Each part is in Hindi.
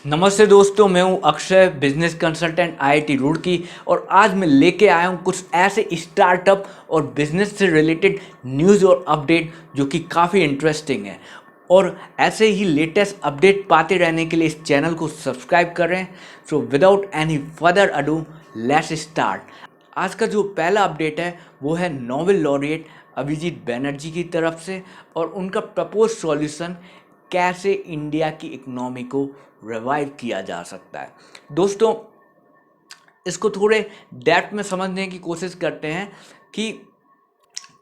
नमस्ते दोस्तों, मैं हूं Akshay, business consultant IIT Roorkee. और आज मैं लेके आया हूं कुछ ऐसे स्टार्टअप और बिजनेस से रिलेटेड न्यूज़ और अपडेट जो कि काफ़ी इंटरेस्टिंग है। और ऐसे ही लेटेस्ट अपडेट पाते रहने के लिए इस चैनल को सब्सक्राइब करें। So without any further ado, let's start. आज का जो पहला अपडेट है वो है नोबेल लॉरिएट अभिजीत बैनर्जी की तरफ से, और उनका प्रपोज सॉल्यूशन कैसे इंडिया की इकोनॉमी को रिवाइव किया जा सकता है। दोस्तों, इसको थोड़े डेप्थ में समझने की कोशिश करते हैं कि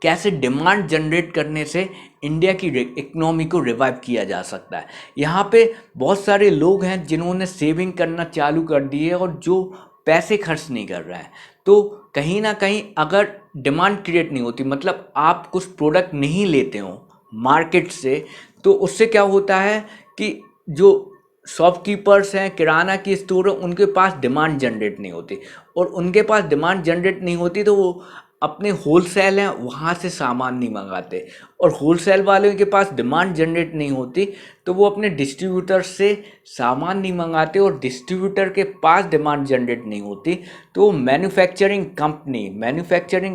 कैसे डिमांड जनरेट करने से इंडिया की इकोनॉमी को रिवाइव किया जा सकता है। यहाँ पे बहुत सारे लोग हैं जिन्होंने सेविंग करना चालू कर दी है और जो पैसे खर्च नहीं कर रहे हैं। तो कहीं ना कहीं अगर डिमांड क्रिएट नहीं होती, मतलब आप कुछ प्रोडक्ट नहीं लेते हो मार्केट से, तो उससे क्या होता है कि जो शॉपकीपर्स हैं, किराना की स्टोर है, उनके पास डिमांड जनरेट नहीं होती। और उनके पास डिमांड जनरेट नहीं होती तो वो अपने होलसेल हैं वहाँ से सामान नहीं मंगाते। और होलसेल वालों के पास डिमांड जनरेट नहीं होती तो वो अपने डिस्ट्रीब्यूटर से सामान नहीं मंगाते। और डिस्ट्रीब्यूटर के पास डिमांड जनरेट नहीं होती तो मैन्युफैक्चरिंग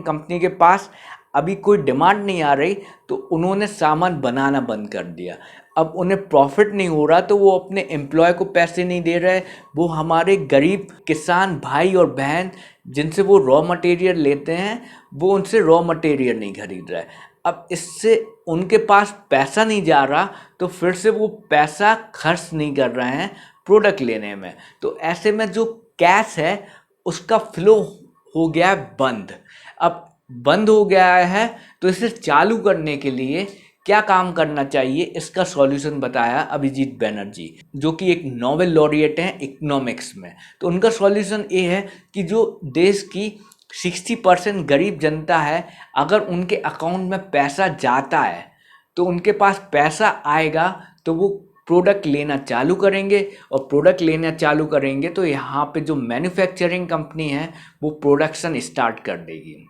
कंपनी के पास अभी कोई डिमांड नहीं आ रही, तो उन्होंने सामान बनाना बंद कर दिया। अब उन्हें प्रॉफिट नहीं हो रहा तो वो अपने एम्प्लॉय को पैसे नहीं दे रहे। वो हमारे गरीब किसान भाई और बहन जिनसे वो रॉ मटेरियल लेते हैं, वो उनसे रॉ मटेरियल नहीं खरीद रहा है। अब इससे उनके पास पैसा नहीं जा रहा, तो फिर से वो पैसा खर्च नहीं कर रहे हैं प्रोडक्ट लेने में। तो ऐसे में जो कैश है उसका फ्लो हो गया है बंद। अब बंद हो गया है तो इसे चालू करने के लिए क्या काम करना चाहिए, इसका सॉल्यूशन बताया अभिजीत बैनर्जी, जो कि एक नोबेल लॉरिएट हैं इकोनॉमिक्स में। तो उनका सॉल्यूशन ये है कि जो देश की 60% गरीब जनता है, अगर उनके अकाउंट में पैसा जाता है तो उनके पास पैसा आएगा तो वो प्रोडक्ट लेना चालू करेंगे। और प्रोडक्ट लेना चालू करेंगे तो यहाँ पे जो मैन्युफैक्चरिंग कंपनी है वो प्रोडक्शन स्टार्ट कर देगी।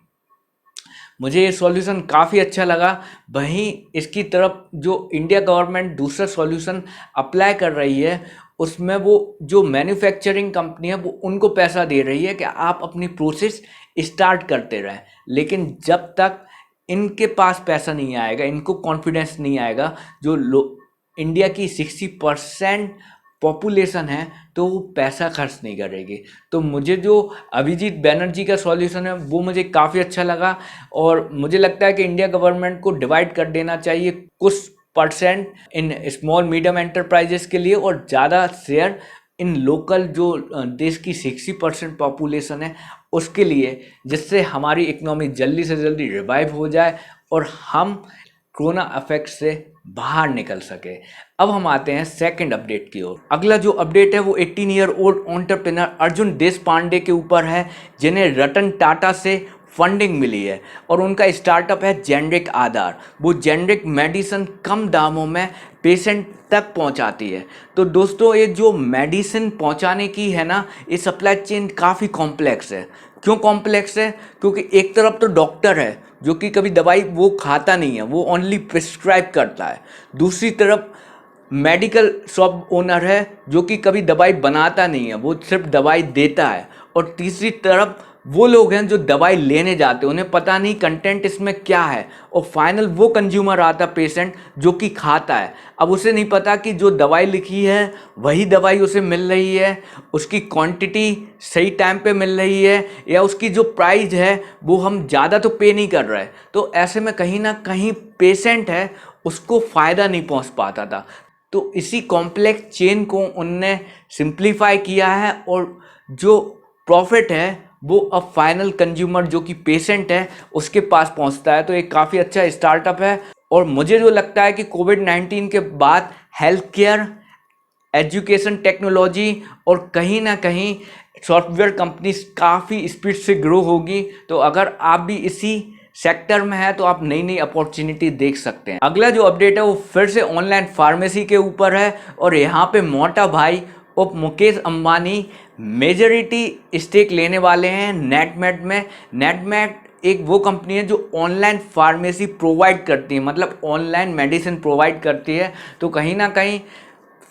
मुझे ये सॉल्यूशन काफ़ी अच्छा लगा। वहीं इसकी तरफ जो इंडिया गवर्नमेंट दूसरा सॉल्यूशन अप्लाई कर रही है, उसमें वो जो मैन्युफैक्चरिंग कंपनी है वो उनको पैसा दे रही है कि आप अपनी प्रोसेस स्टार्ट करते रहें। लेकिन जब तक इनके पास पैसा नहीं आएगा, इनको कॉन्फिडेंस नहीं आएगा, इंडिया की 60% पॉपुलेशन है, तो वो पैसा खर्च नहीं करेगी। तो मुझे जो अभिजीत बैनर्जी का सॉल्यूशन है वो मुझे काफ़ी अच्छा लगा। और मुझे लगता है कि इंडिया गवर्नमेंट को डिवाइड कर देना चाहिए कुछ percent in small medium enterprises के लिए और ज़्यादा शेयर इन लोकल जो देश की 60% पॉपुलेशन है उसके लिए, जिससे हमारी इकोनॉमी जल्दी से जल्दी रिवाइव हो जाए और हम कोरोना अफेक्ट से बाहर निकल सके। अब हम आते हैं सेकंड अपडेट की ओर। अगला जो अपडेट है वो 18 year old entrepreneur Arjun Deshpande के ऊपर है, जिन्हें रतन टाटा से फंडिंग मिली है। और उनका स्टार्टअप है जेनरिक आधार। वो जेनरिक मेडिसिन कम दामों में पेशेंट तक पहुंचाती है। तो दोस्तों, ये जो मेडिसिन पहुंचाने की है ना, ये सप्लाई चेन काफ़ी कॉम्प्लेक्स है। क्यों कॉम्प्लेक्स है? क्योंकि एक तरफ तो डॉक्टर है जो कि कभी दवाई वो खाता नहीं है, वो ओनली प्रिस्क्राइब करता है। दूसरी तरफ मेडिकल शॉप ओनर है जो कि कभी दवाई बनाता नहीं है, वो सिर्फ दवाई देता है। और तीसरी तरफ वो लोग हैं जो दवाई लेने जाते हैं, उन्हें पता नहीं कंटेंट इसमें क्या है। और फाइनल वो कंज्यूमर आता, पेशेंट, जो कि खाता है। अब उसे नहीं पता कि जो दवाई लिखी है वही दवाई उसे मिल रही है, उसकी क्वांटिटी सही टाइम पे मिल रही है, या उसकी जो प्राइस है वो हम ज़्यादा तो पे नहीं कर रहे। तो ऐसे में कहीं ना कहीं पेशेंट है उसको फ़ायदा नहीं पहुंच पाता था। तो इसी कॉम्प्लेक्स चेन को उनने सिंप्लीफाई किया है और जो प्रॉफिट है वो अब फाइनल कंज्यूमर जो कि पेशेंट है उसके पास पहुंचता है। तो ये काफ़ी अच्छा स्टार्टअप है। और मुझे जो लगता है कि कोविड-19 के बाद हेल्थ केयर, एजुकेशन टेक्नोलॉजी और कहीं ना कहीं सॉफ्टवेयर कंपनीज काफ़ी स्पीड से ग्रो होगी। तो अगर आप भी इसी सेक्टर में है तो आप नई नई अपॉर्चुनिटी देख सकते हैं। अगला जो अपडेट है वो फिर से ऑनलाइन फार्मेसी के ऊपर है। और यहाँ पे मोटा भाई और मुकेश अंबानी मेजॉरिटी स्टेक लेने वाले हैं नेटमेट में। नेटमेट एक वो कंपनी है जो ऑनलाइन फार्मेसी प्रोवाइड करती है, मतलब ऑनलाइन मेडिसिन प्रोवाइड करती है। तो कहीं ना कहीं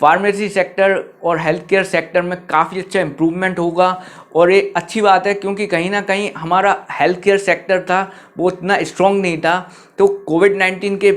फार्मेसी सेक्टर और हेल्थ केयर सेक्टर में काफ़ी अच्छा इम्प्रूवमेंट होगा। और ये अच्छी बात है क्योंकि कहीं ना कहीं हमारा हेल्थ केयर सेक्टर था वो उतना स्ट्रॉन्ग नहीं था। तो कोविड-19 के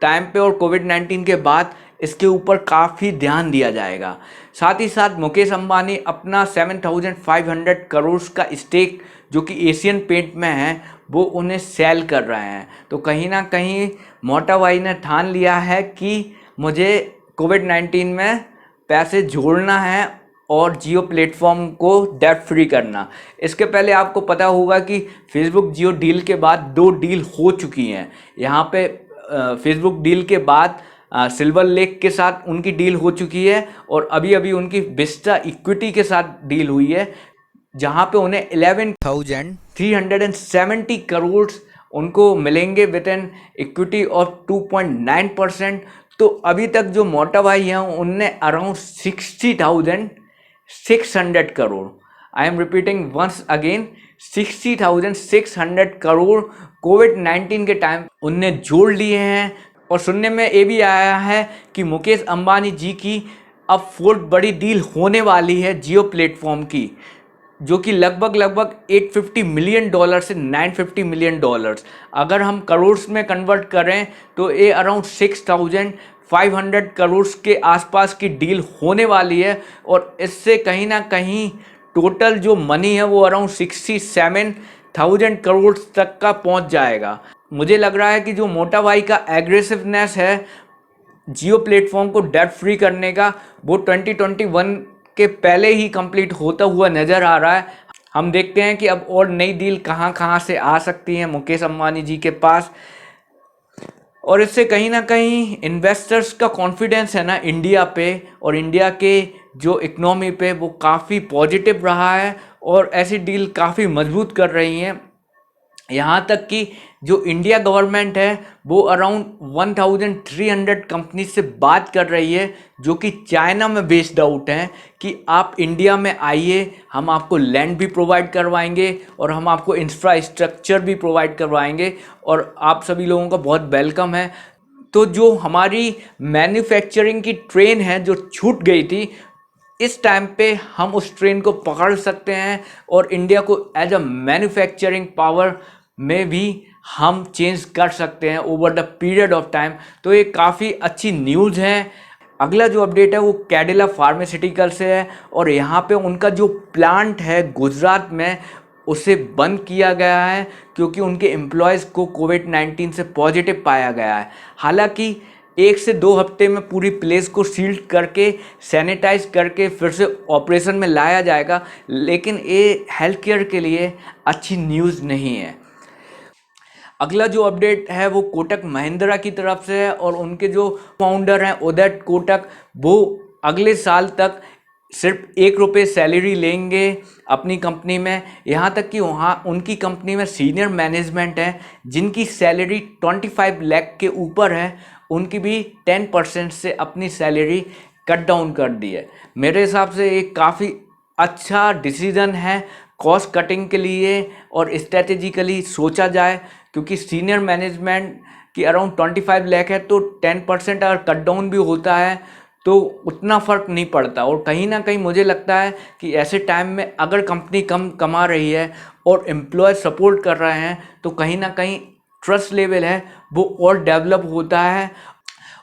टाइम पे और कोविड-19 के बाद इसके ऊपर काफ़ी ध्यान दिया जाएगा। साथ ही साथ मुकेश अंबानी अपना 7,500 करोड़ का स्टेक जो कि एशियन पेंट में है वो उन्हें सेल कर रहे हैं। तो कहीं ना कहीं मोटा भाई ने ठान लिया है कि मुझे कोविड-19 में पैसे जोड़ना है और जियो प्लेटफॉर्म को डेट फ्री करना। इसके पहले आपको पता होगा कि फेसबुक जियो डील के बाद 2 डील हो चुकी हैं। यहाँ पे फेसबुक डील के बाद सिल्वर लेक के साथ उनकी डील हो चुकी है और अभी अभी उनकी विस्टा इक्विटी के साथ डील हुई है, जहाँ पे उन्हें 11,370 करोड़ उनको मिलेंगे विद एन इक्विटी ऑफ 2.9%। तो अभी तक जो मोटा भाई हैं उनने around 60,600 crore, I am repeating once again, 60,600 crore कोविड-19 के टाइम उनने जोड़ लिए हैं। और सुनने में ये भी आया है कि मुकेश अंबानी जी की अब 4th बड़ी डील होने वाली है जियो प्लेटफॉर्म की, जो कि लगभग लगभग $850 मिलियन से $950 मिलियन, अगर हम करोड़ में कन्वर्ट करें तो ये अराउंड 6,500 करोड़ के आसपास की डील होने वाली है। और इससे कहीं ना कहीं टोटल जो मनी है वो अराउंड 67,000 करोड़ तक का पहुंच जाएगा। मुझे लग रहा है कि जो मोटा भाई का एग्रेसिवनेस है जियो प्लेटफॉर्म को डेट फ्री करने का वो 2021 के पहले ही कंप्लीट होता हुआ नज़र आ रहा है। हम देखते हैं कि अब और नई डील कहां कहां से आ सकती हैं मुकेश अंबानी जी के पास। और इससे कहीं ना कहीं इन्वेस्टर्स का कॉन्फिडेंस है ना इंडिया पे और इंडिया के जो इकोनॉमी पे वो काफ़ी पॉजिटिव रहा है और ऐसी डील काफ़ी मजबूत कर रही हैं। यहाँ तक कि जो इंडिया गवर्नमेंट है वो अराउंड 1,300 कंपनी से बात कर रही है जो कि चाइना में बेस्ड आउट हैं कि आप इंडिया में आइए, हम आपको लैंड भी प्रोवाइड करवाएंगे और हम आपको इंफ्रास्ट्रक्चर भी प्रोवाइड करवाएंगे और आप सभी लोगों का बहुत वेलकम है। तो जो हमारी मैन्युफैक्चरिंग की ट्रेन है जो छूट गई थी, इस टाइम पे हम उस ट्रेन को पकड़ सकते हैं और इंडिया को एज अ मैन्युफैक्चरिंग पावर में भी हम चेंज कर सकते हैं over the period of time. तो ये काफ़ी अच्छी न्यूज़ है। अगला जो अपडेट है वो कैडिला फार्मास्यूटिकल से है और यहाँ पे उनका जो प्लांट है गुजरात में उसे बंद किया गया है क्योंकि उनके एम्प्लॉयज़ को कोविड-19 से पॉजिटिव पाया गया है। हालांकि 1 से 2 हफ्ते में पूरी प्लेस को सील करके सैनिटाइज करके फिर से ऑपरेशन में लाया जाएगा, लेकिन ये हेल्थ केयर के लिए अच्छी न्यूज़ नहीं है। अगला जो अपडेट है वो कोटक महिंद्रा की तरफ से है और उनके जो फाउंडर हैं उदय कोटक वो अगले साल तक सिर्फ ₹1 सैलरी लेंगे अपनी कंपनी में। यहाँ तक कि वहाँ उनकी कंपनी में सीनियर मैनेजमेंट है जिनकी सैलरी 25 लाख के ऊपर है, उनकी भी 10% से अपनी सैलरी कट डाउन कर दी है। मेरे हिसाब से एक काफ़ी अच्छा डिसीज़न है कॉस्ट कटिंग के लिए और स्ट्रेटेजिकली सोचा जाए, क्योंकि सीनियर मैनेजमेंट की अराउंड 25 लाख है तो 10% अगर कट डाउन भी होता है तो उतना फ़र्क नहीं पड़ता। और कहीं ना कहीं मुझे लगता है कि ऐसे टाइम में अगर कंपनी कम कमा रही है और एम्प्लॉय सपोर्ट कर रहे हैं तो कहीं ना कहीं ट्रस्ट लेवल है वो और डेवलप होता है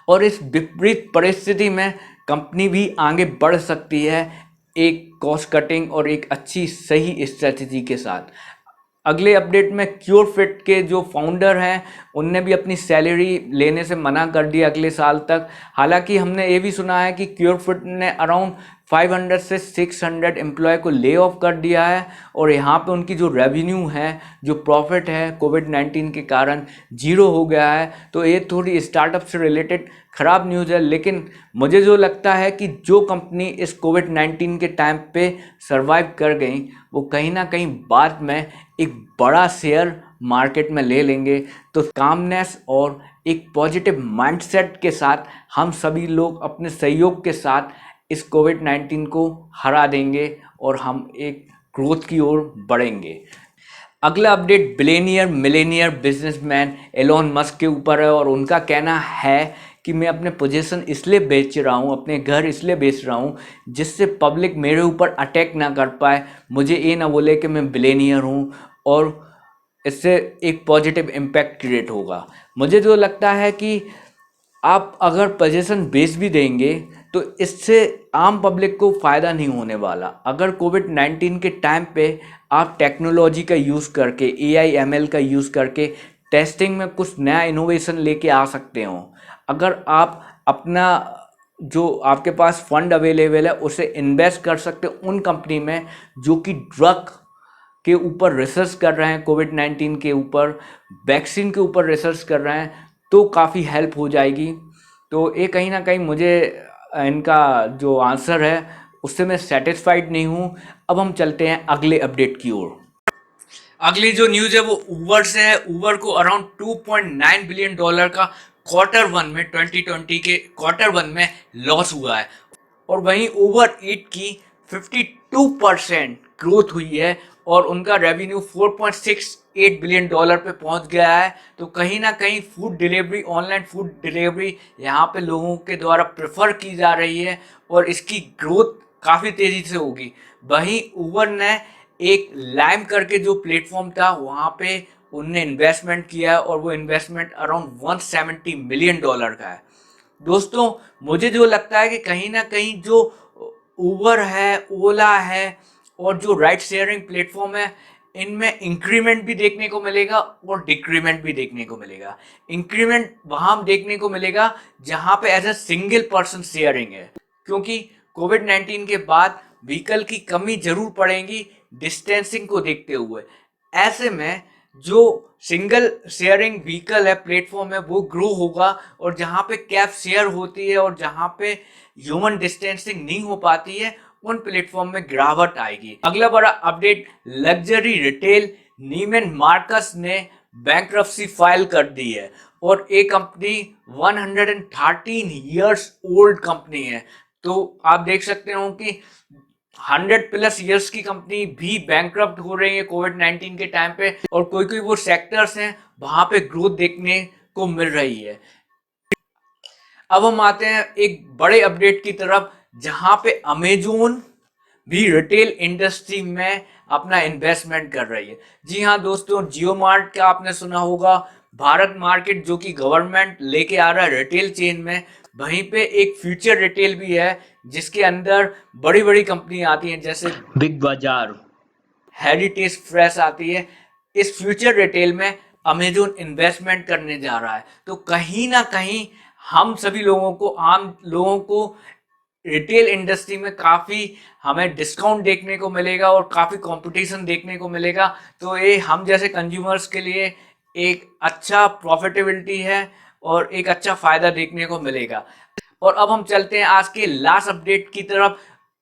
और इस विपरीत परिस्थिति में कंपनी भी आगे बढ़ सकती है एक कॉस्ट कटिंग और एक अच्छी सही स्ट्रेटजी के साथ। अगले अपडेट में क्योरफिट के जो फाउंडर हैं उनने भी अपनी सैलरी लेने से मना कर दिया अगले साल तक। हालांकि हमने ये भी सुना है कि क्योरफिट ने अराउंड 500 से 600 एम्प्लॉय को ले ऑफ कर दिया है और यहाँ पे उनकी जो रेवेन्यू है, जो प्रॉफिट है, कोविड-19 के कारण जीरो हो गया है। तो ये थोड़ी स्टार्टअप से रिलेटेड ख़राब न्यूज़ है, लेकिन मुझे जो लगता है कि जो कंपनी इस कोविड-19 के टाइम पे सरवाइव कर गई वो कहीं ना कहीं बाद में एक बड़ा शेयर मार्केट में ले लेंगे। तो कामनेस और एक पॉजिटिव माइंडसेट के साथ हम सभी लोग अपने सहयोग के साथ इस कोविड-19 को हरा देंगे और हम एक ग्रोथ की ओर बढ़ेंगे। अगला update billionaire millionaire businessman Elon Musk के ऊपर है और उनका कहना है कि मैं अपने पोजीशन इसलिए बेच रहा हूँ, अपने घर इसलिए बेच रहा हूँ जिससे पब्लिक मेरे ऊपर अटैक ना कर पाए, मुझे ये ना बोले कि मैं बिलियनियर हूँ, और इससे एक पॉजिटिव इम्पैक्ट क्रिएट होगा। मुझे जो लगता है कि आप अगर पोजीशन बेच भी देंगे तो इससे आम पब्लिक को फ़ायदा नहीं होने वाला। अगर कोविड-19 के टाइम पे आप टेक्नोलॉजी का यूज़ करके, एआई एमएल का यूज़ करके टेस्टिंग में कुछ नया इनोवेशन लेके आ सकते हो, अगर आप अपना जो आपके पास फंड अवेलेबल है उसे इन्वेस्ट कर सकते हो उन कंपनी में जो कि ड्रग के ऊपर रिसर्च कर रहे हैं, कोविड-19 के ऊपर, वैक्सीन के ऊपर रिसर्च कर रहे हैं, तो काफ़ी हेल्प हो जाएगी। तो ये कहीं ना कहीं मुझे इनका जो आंसर है उससे मैं सेटिस्फाइड नहीं हूँ। अब हम चलते हैं अगले अपडेट की ओर। अगली जो न्यूज़ है वो ऊबर से है। ऊबर को अराउंड $2.9 बिलियन का क्वार्टर 1 में 2020 के क्वार्टर 1 में लॉस हुआ है, और वहीं ऊबर ईट की 52% ग्रोथ हुई है और उनका रेवेन्यू $4.68 बिलियन पे पहुंच गया है। तो कहीं ना कहीं food delivery, online food delivery यहाँ पे लोगों के द्वारा प्रेफर की जा रही है और इसकी ग्रोथ काफ़ी तेज़ी से होगी। वहीं ऊबर ने एक लाइम करके जो प्लेटफॉर्म था वहाँ पे उनने इन्वेस्टमेंट किया है और वो इन्वेस्टमेंट अराउंड $170 मिलियन का है। दोस्तों, मुझे जो लगता है कि कहीं ना कहीं जो ऊबर है, ओला है और जो राइड शेयरिंग प्लेटफॉर्म है, इनमें इंक्रीमेंट भी देखने को मिलेगा और डिक्रीमेंट भी देखने को मिलेगा। इंक्रीमेंट वहाँ देखने को मिलेगा जहाँ पे as a single person sharing है, क्योंकि कोविड-19 के बाद व्हीकल की कमी जरूर पड़ेगी डिस्टेंसिंग को देखते हुए। ऐसे में जो सिंगल शेयरिंग व्हीकल है, प्लेटफॉर्म है, वो ग्रो होगा, और जहाँ पे कैब शेयर होती है और जहाँ पे ह्यूमन डिस्टेंसिंग नहीं हो पाती है उन प्लेटफॉर्म में गिरावट आएगी। अगला बड़ा अपडेट, लग्जरी रिटेल नीमन मार्कस ने बैंक्रप्सी फाइल कर दी है और ये कंपनी 113 इयर्स ओल्ड कंपनी है। तो आप देख सकते हो कि 100+ ईयर्स की कंपनी भी बैंकरप्ट हो रही है कोविड-19 के टाइम पे, और कोई कोई वो सेक्टर्स हैं वहां पे ग्रोथ देखने को मिल रही है। अब हम आते हैं एक बड़े अपडेट की तरफ, जहां पे अमेजोन भी रिटेल इंडस्ट्री में अपना इन्वेस्टमेंट कर रही है। जी हाँ दोस्तों, जियो मार्ट का आपने सुना होगा, भारत मार्केट जो कि गवर्नमेंट लेके आ रहा है रिटेल चेन में, वहीं पे एक फ्यूचर रिटेल भी है जिसके अंदर बड़ी बड़ी कंपनी आती हैं जैसे बिग बाजार, हेरिटेज फ्रेश आती है। इस फ्यूचर रिटेल में अमेजोन इन्वेस्टमेंट करने जा रहा है। तो कहीं ना कहीं हम सभी लोगों को, आम लोगों को रिटेल इंडस्ट्री में काफ़ी हमें डिस्काउंट देखने को मिलेगा और काफ़ी कंपटीशन देखने को मिलेगा। तो ये हम जैसे कंज्यूमर्स के लिए एक अच्छा प्रॉफिटेबिलिटी है और एक अच्छा फ़ायदा देखने को मिलेगा। और अब हम चलते हैं आज के लास्ट अपडेट की तरफ,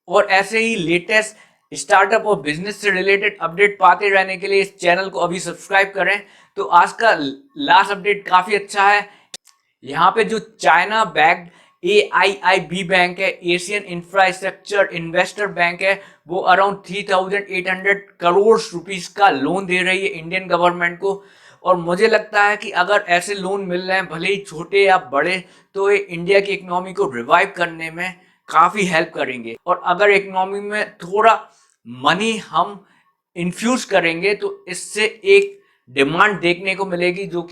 और ऐसे ही लेटेस्ट स्टार्टअप और बिजनेस से रिलेटेड अपडेट पाते रहने के लिए इस चैनल को अभी सब्सक्राइब करें। तो आज का लास्ट अपडेट काफ़ी अच्छा है। यहाँ पे जो चाइना बैक्ड AIIB बैंक है, एशियन इंफ्रास्ट्रक्चर इन्वेस्टर बैंक है, वो अराउंड 3,800 करोड़ रुपीस का लोन दे रही है इंडियन गवर्नमेंट को। और मुझे लगता है कि अगर ऐसे लोन मिल रहे हैं, भले ही छोटे या बड़े, तो ये इंडिया की इकोनॉमी को रिवाइव करने में काफ़ी हेल्प करेंगे। और अगर इकोनॉमी में थोड़ा मनी हम इन्फ्यूज करेंगे तो इससे एक डिमांड देखने को मिलेगी जो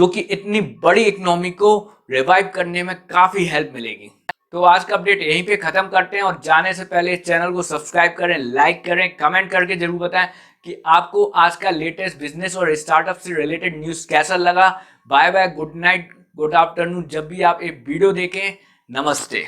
कि इतनी बड़ी इकोनॉमी को रिवाइव करने में काफ़ी हेल्प मिलेगी। तो आज का अपडेट यहीं पे ख़त्म करते हैं, और जाने से पहले इस चैनल को सब्सक्राइब करें, लाइक करें, कमेंट करके जरूर बताएं कि आपको आज का लेटेस्ट बिजनेस और स्टार्टअप से रिलेटेड न्यूज़ कैसा लगा। Bye bye, good night, good afternoon, जब भी आप एक वीडियो देखें। नमस्ते।